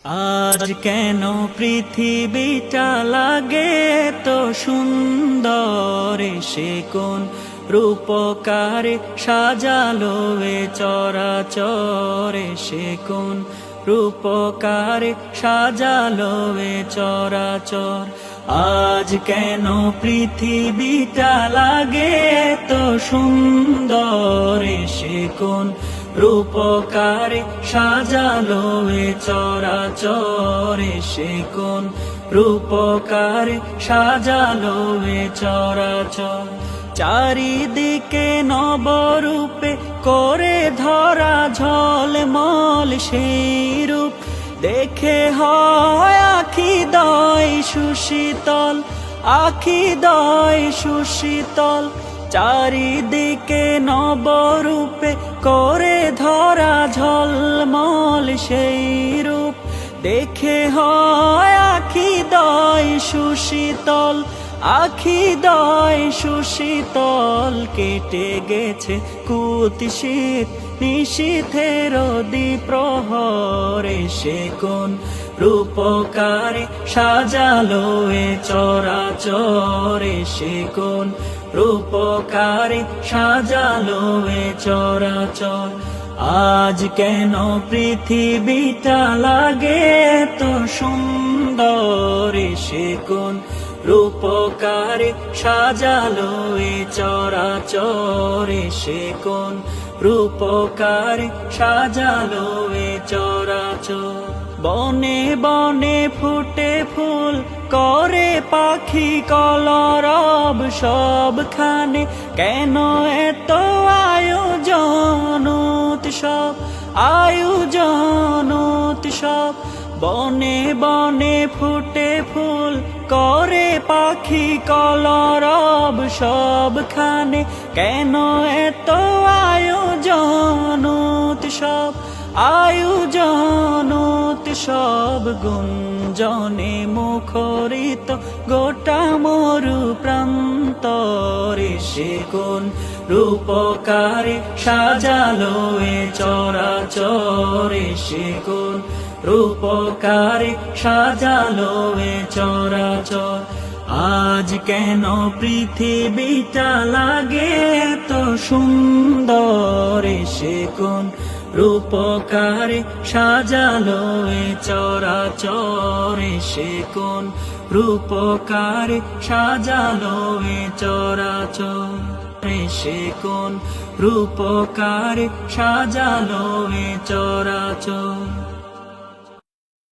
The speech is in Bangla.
আজ কেন পৃথিবীটা লাগে তো সুন্দর, সে কোন রূপকারে সাজালো এ চরাচরে, সে কোন রূপকারে সাজালো এ চরাচর। আজ কেন পৃথিবীটা লাগে তো সুন্দর, সে কোন রূপকারে সাজালো এ চরাচরে, সে কোন রূপকারে সাজালো এ চরাচর। চারিদিকে নবরূপে করে ধরা ঝলমল সেই রূপ দেখে হয় আখি দয় সুশীতল, আখি দয় সুশীতল। চারিদিকে নবরূপে করে ধরা ঝলমল সেই রূপ দেখে হয় আখি দয় সুশীতল, আখি দয় সুশীতল। কেটে গেছে কুৎসিত নিশীথের দ্বিপ্রহরে, সে কোন রূপকারে সাজালো এ চরাচরে, সে কোন রূপকারে সাজালো এ চরাচর। আজ কেন পৃথিবীটা লাগে তো সুন্দর, সে কোন রূপকারে সাজালো এ চরাচরে, সে কোন রূপকারে সাজালো এ চরাচর। বনে বনে ফুটে ফুল করে পাখি কলরব, সবখানে কেন এত আয়োজন উৎসব, আয়োজন উৎসব। বনে বনে ফুটে ফুল করে পাখি কলরব, সবখানে কেন এত আয়োজন উৎসব, আয়োজন উৎসব। গুঞ্জনে মুখরিত গোটা মরু প্রান্তরে, সে কোন রূপকারে সাজালো এ চরাচরে, সে কোন রূপকারে সাজালো এ চরাচর। আজ কেন পৃথিবীটা লাগে তো সুন্দর, সে কোন রূপকারে সাজালো এ চরাচরে, সে কোন রূপকারে সাজালো এ চরাচর, সে কোন রূপকারে সাজালো এ চরাচর।